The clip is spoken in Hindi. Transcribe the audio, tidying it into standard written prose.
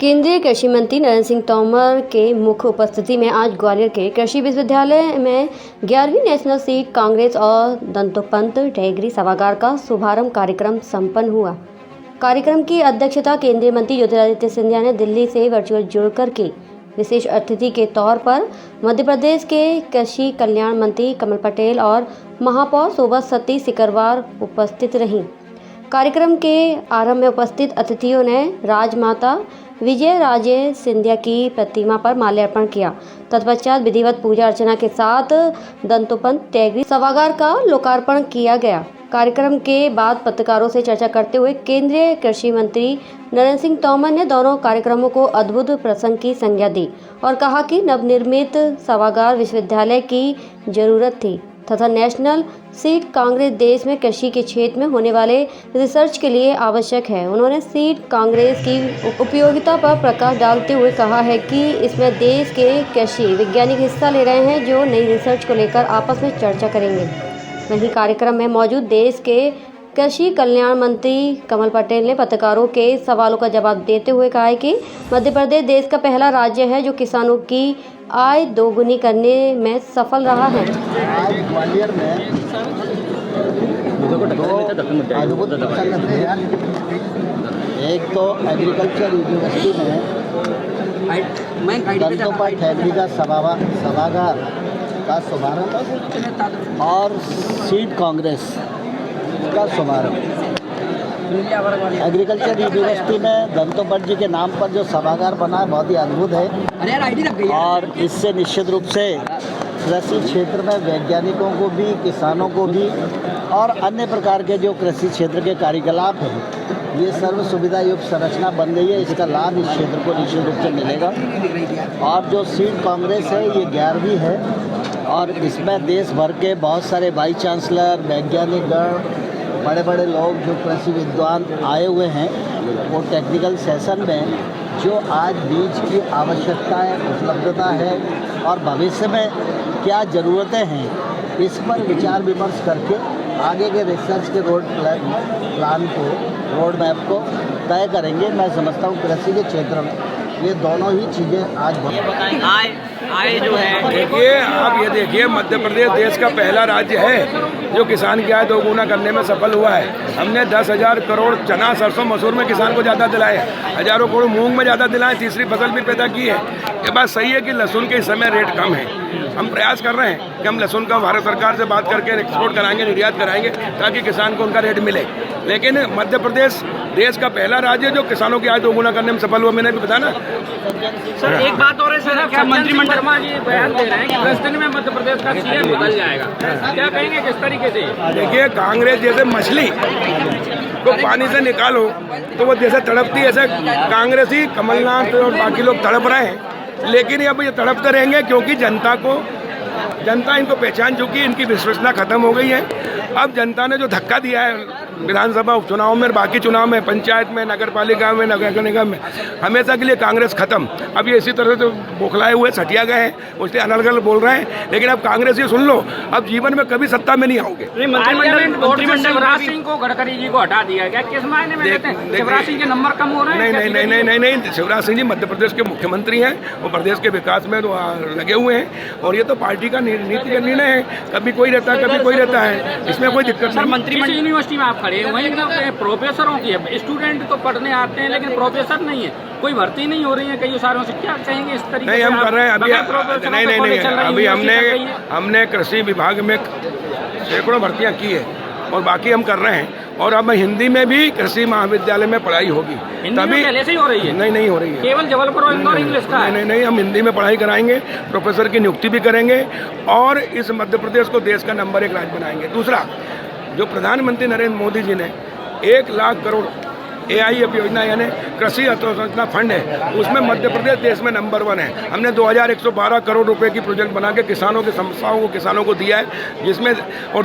केंद्रीय कृषि मंत्री नरेंद्र सिंह तोमर के मुख्य उपस्थिति में आज ग्वालियर के कृषि विश्वविद्यालय में 11वीं नेशनल सीड कांग्रेस और दंतोपंत डेयरी सभागार का शुभारंभ कार्यक्रम संपन्न हुआ। कार्यक्रम की अध्यक्षता केंद्रीय मंत्री ज्योतिरादित्य सिंधिया ने दिल्ली से वर्चुअल जुड़कर के विशेष अतिथि के तौर पर मध्य प्रदेश के कृषि कल्याण मंत्री कमल पटेल और महापौर शोभा सती सिकरवार उपस्थित रहीं। कार्यक्रम के आरंभ में उपस्थित अतिथियों ने राजमाता विजय राजे सिंधिया की प्रतिमा पर माल्यार्पण किया। तत्पश्चात विधिवत पूजा अर्चना के साथ दंतोपंत डेयरी सभागार का लोकार्पण किया गया। कार्यक्रम के बाद पत्रकारों से चर्चा करते हुए केंद्रीय कृषि मंत्री नरेंद्र सिंह तोमर ने दोनों कार्यक्रमों को अद्भुत प्रसंग की संज्ञा दी और कहा कि नवनिर्मित सभागार विश्वविद्यालय की जरूरत थी तथा नेशनल सीड कांग्रेस देश में कृषि के क्षेत्र में होने वाले रिसर्च के लिए आवश्यक है। उन्होंने सीड कांग्रेस की उपयोगिता पर प्रकाश डालते हुए कहा है कि इसमें देश के कृषि वैज्ञानिक हिस्सा ले रहे हैं जो नई रिसर्च को लेकर आपस में चर्चा करेंगे। वहीं कार्यक्रम में मौजूद देश के कृषि कल्याण मंत्री कमल पटेल ने पत्रकारों के सवालों का जवाब देते हुए कहा है कि मध्य प्रदेश देश का पहला राज्य है जो किसानों की आय दोगुनी करने में सफल रहा है। ग्वालियर में अद्भुत प्रसंग थे। एक तो एग्रीकल्चर यूनिवर्सिटी में दंतोपंत डेयरी का सभागार का शुभारंभ और सीड कांग्रेस का शुभारंभ। एग्रीकल्चर यूनिवर्सिटी में दंतोपंत जी के नाम पर जो सभागार बना है बहुत ही अद्भुत है और इससे निश्चित रूप से कृषि क्षेत्र में वैज्ञानिकों को भी, किसानों को भी और अन्य प्रकार के जो कृषि क्षेत्र के कार्यकलाप हैं, ये सर्व सुविधा युक्त संरचना बन गई है। इसका लाभ इस क्षेत्र को निश्चित रूप से मिलेगा। और जो सीड कांग्रेस है ये 11वीं है और इसमें देश भर के बहुत सारे वाइस चांसलर, वैज्ञानिक गण, बड़े बड़े लोग जो कृषि विद्वान आए हुए हैं, वो टेक्निकल सेशन में जो आज बीज की आवश्यकता है, उपलब्धता है और भविष्य में क्या ज़रूरतें हैं, इस पर विचार विमर्श करके आगे के रिसर्च के रोड मैप को तय करेंगे। मैं समझता हूँ कृषि के क्षेत्र में ये दोनों ही चीज़ें आज आय जो है, देखिए आप ये देखिए, मध्य प्रदेश देश का पहला राज्य है जो किसान की आय दोगुना करने में सफल हुआ है। हमने 10,000 करोड़ चना, सरसों, मसूर में किसान को ज़्यादा दिलाए, हज़ारों करोड़ मूंग में ज़्यादा दिलाए, तीसरी फसल भी पैदा की है। ये बात सही है कि लहसुन के इस समय रेट कम है। हम प्रयास कर रहे हैं कि हम लहसुन का भारत सरकार से बात करके एक्सपोर्ट कराएंगे, निर्यात कराएंगे ताकि किसान को उनका रेट मिले। लेकिन मध्य प्रदेश देश का पहला राज्य जो किसानों की आय दोगुना करने में सफल हुआ, मैंने भी बताया ना। सर एक बात और है सर, क्या मंत्रिमंडल जी बयान दे रहे हैं कि 10 दिन में मध्य प्रदेश का सीएम बदल जाएगा, क्या कहेंगे किस तरीके से? देखिए, कांग्रेस जैसे मछली को पानी से निकालो तो वो जैसे तड़पती है, ऐसे कांग्रेस ही, कमलनाथ और बाकी लोग तड़प रहे हैं। लेकिन अब ये तड़पते रहेंगे क्योंकि जनता इनको पहचान चुकी, इनकी विश्वसनीयता खत्म हो गई है। अब जनता ने जो धक्का दिया है विधानसभा उपचुनाव में, बाकी चुनाव में, पंचायत में, नगर पालिका में, नगर निगम में, हमेशा के लिए कांग्रेस खत्म। अब ये इसी तरह से बौखलाए हुए सटिया गए हैं, उसलिए अनर्गल बोल रहे हैं। लेकिन अब कांग्रेस ये सुन लो, अब जीवन में कभी सत्ता में नहीं आओगे। मंत्रिमंडल शिवराज सिंह को, गडकरी जी को हटा दिया गया, किस मायने में कहते हैं शिवराज सिंह के नंबर कम हो रहे हैं? नहीं, शिवराज सिंह जी मध्य प्रदेश के मुख्यमंत्री हैं, वो प्रदेश के विकास में लगे हुए हैं और ये तो पार्टी का नीति का निर्णय है। कभी कोई रहता है, कभी कोई रहता है, इसमें कोई दिक्कत नहीं। मंत्रिमंडल यूनिवर्सिटी में आप खड़े वहीं प्रोफेसरों की है, स्टूडेंट तो पढ़ने आते हैं लेकिन प्रोफेसर नहीं है, कोई भर्ती नहीं हो रही है कई सालों से, क्या कहेंगे इस तरीके? नहीं, हम कर रहे हैं अभी अभी हमने कृषि विभाग में सैकड़ों भर्तियां की है और बाकी हम कर रहे हैं। और अब हिंदी में भी कृषि महाविद्यालय में पढ़ाई होगी, तभी पहले से ही हो रही है? नहीं हो रही है, केवल जबलपुर और इंदौर इंग्लिश का है। नहीं, हम हिंदी में पढ़ाई कराएंगे, प्रोफेसर की नियुक्ति भी करेंगे और इस मध्य प्रदेश को देश का नंबर 1 राज्य बनाएंगे। दूसरा, जो प्रधानमंत्री नरेंद्र मोदी जी ने 1 लाख करोड़ AIF योजना यानी कृषि अधोसंरचना फंड है, उसमें मध्य प्रदेश देश में नंबर 1 है। हमने 2112 करोड़ रुपए की प्रोजेक्ट बना के किसानों की समस्याओं को किसानों को दिया है, जिसमें और